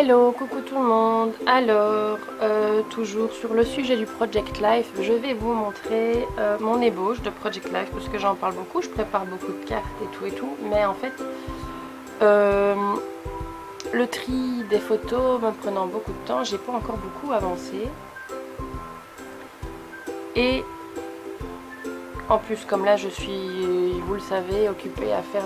Hello, coucou tout le monde. Alors, toujours sur le sujet du Project Life, je vais vous montrer mon ébauche de Project Life parce que j'en parle beaucoup, je prépare beaucoup de cartes et tout, mais en fait, le tri des photos me prenant beaucoup de temps, j'ai pas encore beaucoup avancé. Et en plus, comme là je suis, vous le savez, occupée à faire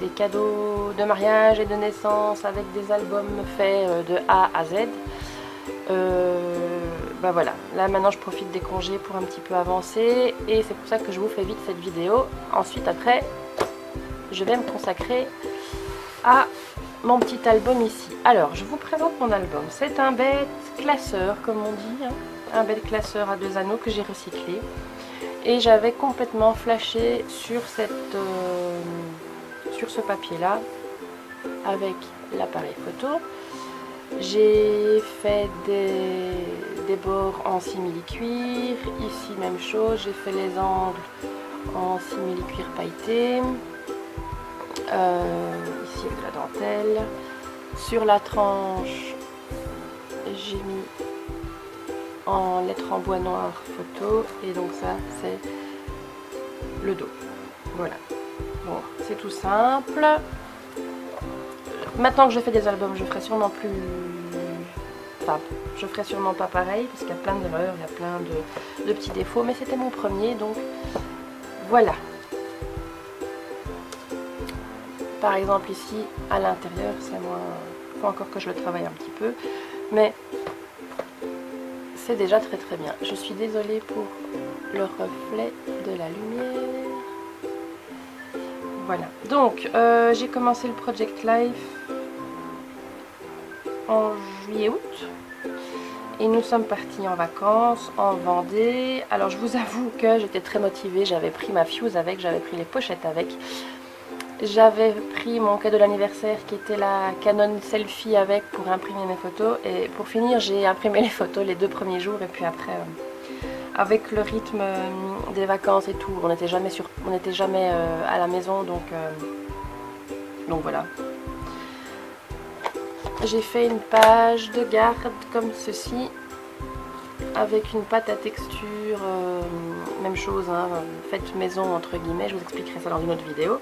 des cadeaux de mariage et de naissance avec des albums faits de A à Z, bah voilà, là maintenant je profite des congés pour un petit peu avancer et c'est pour ça que je vous fais vite cette vidéo. Ensuite après, je vais me consacrer à mon petit album ici. Alors, je vous présente mon album. C'est un bête classeur, comme on dit, hein, un bête classeur à 2 anneaux que j'ai recyclé. Et j'avais complètement flashé sur ce papier là avec l'appareil photo. J'ai fait des bords en simili-cuir, ici même chose, j'ai fait les angles en simili-cuir pailleté, ici avec la dentelle. Sur la tranche, j'ai mis en lettres en bois noir photo et donc ça c'est le dos. Voilà, bon c'est tout simple. Maintenant que je fais des albums, je ferai sûrement plus, enfin je ferai sûrement pas pareil parce qu'il y a plein d'erreurs, il y a plein de petits défauts, mais c'était mon premier, donc voilà. Par exemple ici à l'intérieur, c'est moins, faut encore que je le travaille un petit peu, mais c'est déjà très très bien. Je suis désolée pour le reflet de la lumière. Voilà, donc j'ai commencé le Project Life en juillet-août et nous sommes partis en vacances en Vendée. Alors je vous avoue que j'étais très motivée, j'avais pris ma fuse avec, j'avais pris les pochettes avec. J'avais pris mon cadeau d'anniversaire qui était la Canon Selfie avec pour imprimer mes photos. Et pour finir, j'ai imprimé les photos les 2 premiers jours. Et puis après, avec le rythme des vacances et tout, on n'était jamais à la maison. Donc voilà. J'ai fait une page de garde comme ceci. Avec une pâte à texture, même chose, hein, faite maison entre guillemets. Je vous expliquerai ça dans une autre vidéo.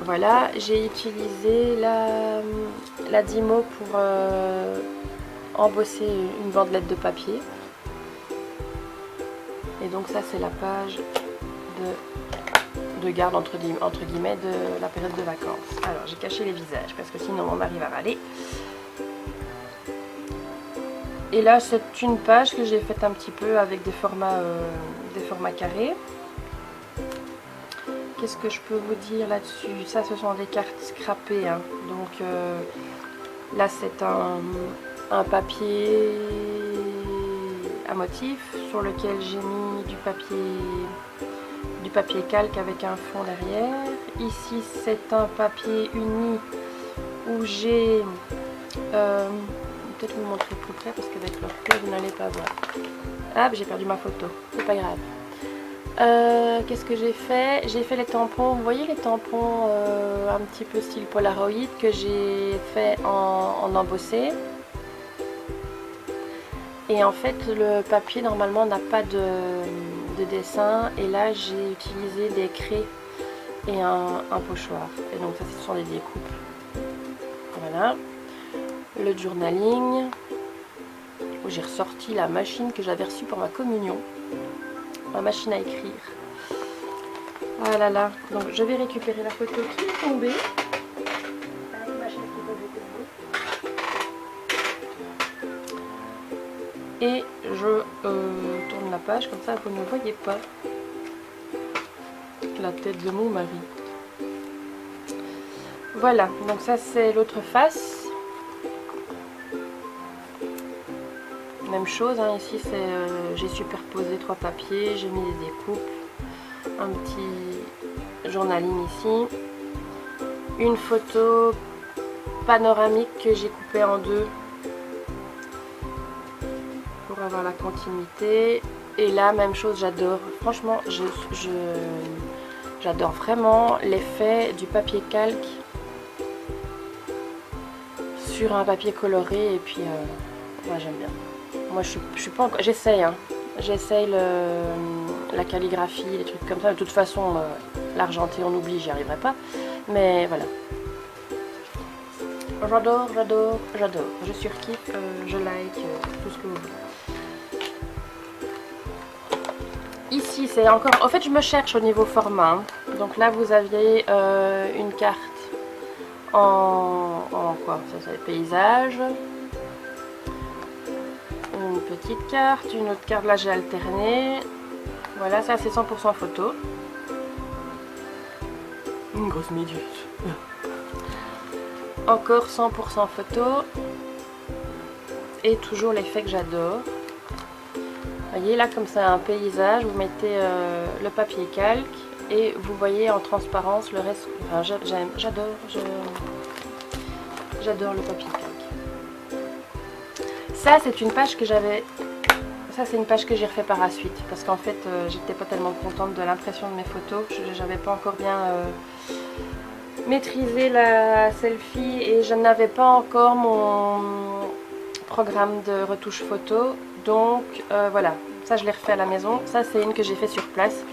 Voilà, j'ai utilisé la Dymo pour embosser une bandelette de papier. Et donc ça c'est la page de garde entre guillemets de la période de vacances. Alors j'ai caché les visages parce que sinon mon mari va râler. Et là c'est une page que j'ai faite un petit peu avec des formats carrés. Qu'est-ce que je peux vous dire là-dessus? Ça, ce sont des cartes scrappées, hein. Donc là, c'est un papier à motif sur lequel j'ai mis du papier calque avec un fond derrière. Ici, c'est un papier uni où j'ai... peut-être vous montrer plus près parce qu'avec le reflet, vous n'allez pas voir. Ah, j'ai perdu ma photo, c'est pas grave. Qu'est-ce que j'ai fait? J'ai fait les tampons, vous voyez les tampons un petit peu style Polaroid que j'ai fait en embossé. Et en fait le papier normalement n'a pas de dessin et là j'ai utilisé des craies et un pochoir. Et donc ça ce sont des découpes. Voilà. Le journaling. J'ai ressorti la machine que j'avais reçue pour ma communion. Ma machine à écrire. Ah là là, donc je vais récupérer la photo qui est tombée. Et je tourne la page, comme ça vous ne voyez pas la tête de mon mari. Voilà, donc ça c'est l'autre face. Même chose, hein, ici c'est j'ai superposé 3 papiers, j'ai mis des découpes, un petit journaling ici, une photo panoramique que j'ai coupée en 2 pour avoir la continuité. Et là même chose, j'adore, franchement j'adore vraiment l'effet du papier calque sur un papier coloré et puis moi j'aime bien. Moi je suis pas encore, j'essaye hein. J'essaye la calligraphie, les trucs comme ça. De toute façon l'argenté on oublie, j'y arriverai pas. Mais voilà. J'adore, j'adore, j'adore. Je surkiffe, je like, tout ce que vous voulez. Ici c'est encore, en fait je me cherche au niveau format. Donc là vous aviez une carte en quoi? Ça c'est paysage. Une petite carte, une autre carte, là j'ai alterné. Voilà, ça c'est 100% photo. Une grosse méduse. Encore 100% photo. Et toujours l'effet que j'adore. Vous voyez là comme c'est un paysage, vous mettez le papier calque et vous voyez en transparence le reste. Enfin, j'adore le papier calque. Ça c'est une page que j'avais. Ça c'est une page que j'ai refait par la suite parce qu'en fait j'étais pas tellement contente de l'impression de mes photos. J'avais pas encore bien maîtrisé la selfie et je n'avais pas encore mon programme de retouche photo. Donc voilà, ça je l'ai refait à la maison. Ça c'est une que j'ai fait sur place.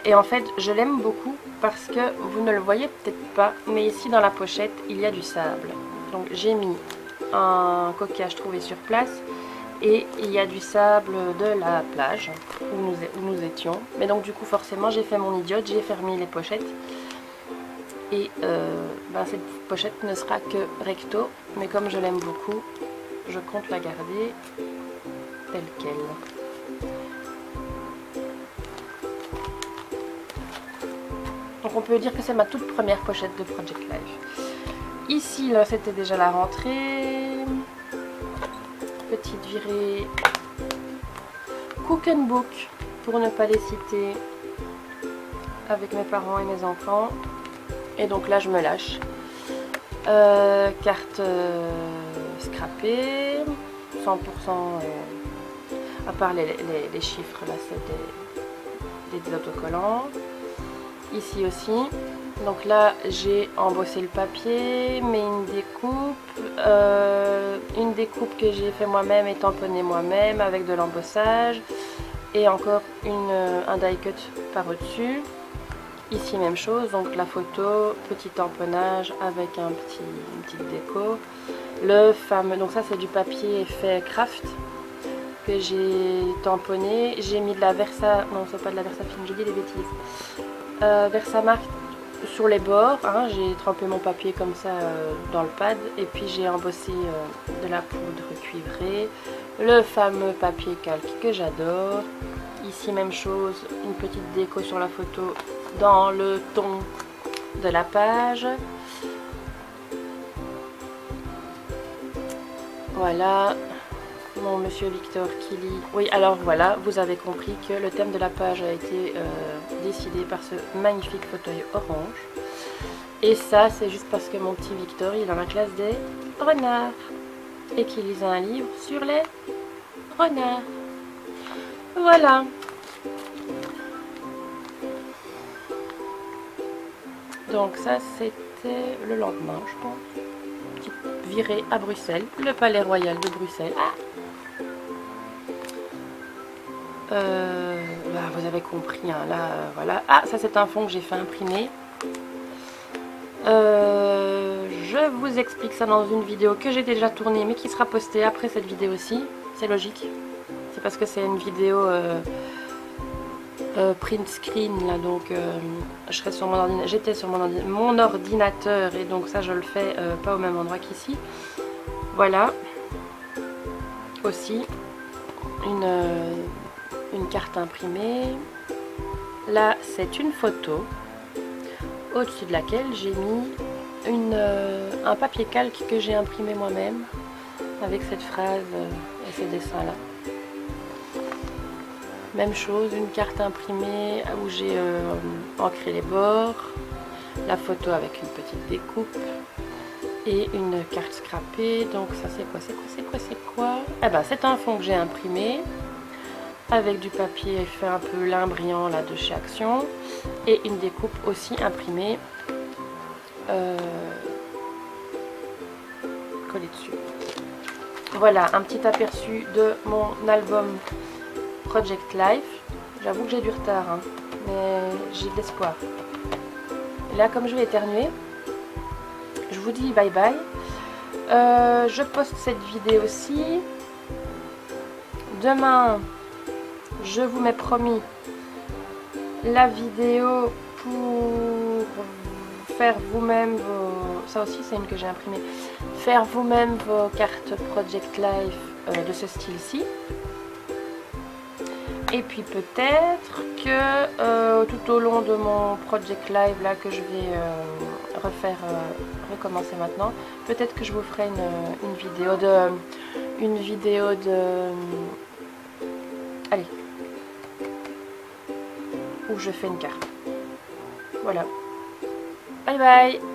Et en fait je l'aime beaucoup parce que vous ne le voyez peut-être pas, mais ici dans la pochette il y a du sable. Donc j'ai mis un coquillage trouvé sur place et il y a du sable de la plage où nous étions. Mais donc du coup forcément j'ai fait mon idiote, j'ai fermé les pochettes. Et cette pochette ne sera que recto, mais comme je l'aime beaucoup, je compte la garder telle quelle. Donc on peut dire que c'est ma toute première pochette de Project Life. Ici, là, c'était déjà la rentrée. Petite virée Cook and Book, pour ne pas les citer, avec mes parents et mes enfants. Et donc là, je me lâche. Carte scrappée, 100%, à part les chiffres, là, c'est des autocollants. Ici aussi. Donc là j'ai embossé le papier, mais une découpe que j'ai fait moi-même et tamponnée moi-même avec de l'embossage et encore un die cut par au-dessus. Ici même chose, donc la photo, petit tamponnage avec une petite déco. Le fameux, donc ça c'est du papier fait craft que j'ai tamponné. J'ai mis de la Versa, non c'est pas de la Versafine, j'ai dit des bêtises. Versamark sur les bords, hein, j'ai trempé mon papier comme ça dans le pad et puis j'ai embossé de la poudre cuivrée, le fameux papier calque que j'adore. Ici même chose, une petite déco sur la photo dans le ton de la page. Voilà, mon monsieur Victor qui lit. Oui, alors voilà, vous avez compris que le thème de la page a été décidé par ce magnifique fauteuil orange. Et ça, c'est juste parce que mon petit Victor, il est dans la classe des renards et qu'il lisait un livre sur les renards. Voilà. Donc ça, c'était le lendemain, je pense. Petite virée à Bruxelles, le Palais Royal de Bruxelles. Vous avez compris, hein, là, voilà. Ah, ça c'est un fond que j'ai fait imprimer. Je vous explique ça dans une vidéo que j'ai déjà tournée, mais qui sera postée après cette vidéo aussi. C'est logique. C'est parce que c'est une vidéo print screen, là, donc je serai sur mon ordinateur. J'étais sur mon ordinateur et donc ça je le fais pas au même endroit qu'ici. Voilà. Aussi une carte imprimée. Là c'est une photo au-dessus de laquelle j'ai mis un papier calque que j'ai imprimé moi-même avec cette phrase et ces dessins là. Même chose, une carte imprimée où j'ai ancré les bords, la photo avec une petite découpe et une carte scrappée. Donc ça c'est quoi? Eh ben c'est un fond que j'ai imprimé avec du papier fait un peu lin brillant là de chez Action et une découpe aussi imprimée coller dessus. Voilà, un petit aperçu de mon album Project Life. J'avoue que j'ai du retard, hein, mais j'ai de l'espoir. Et là, comme je vais éternuer, je vous dis bye bye. Je poste cette vidéo-ci. Demain, je vous mets promis la vidéo pour faire vous-même vos... Ça aussi, c'est une que j'ai imprimée. Faire vous-même vos cartes Project Life de ce style-ci. Et puis peut-être que tout au long de mon Project Live là que je vais recommencer maintenant, peut-être que je vous ferai une vidéo de allez, où je fais une carte. Voilà. Bye bye.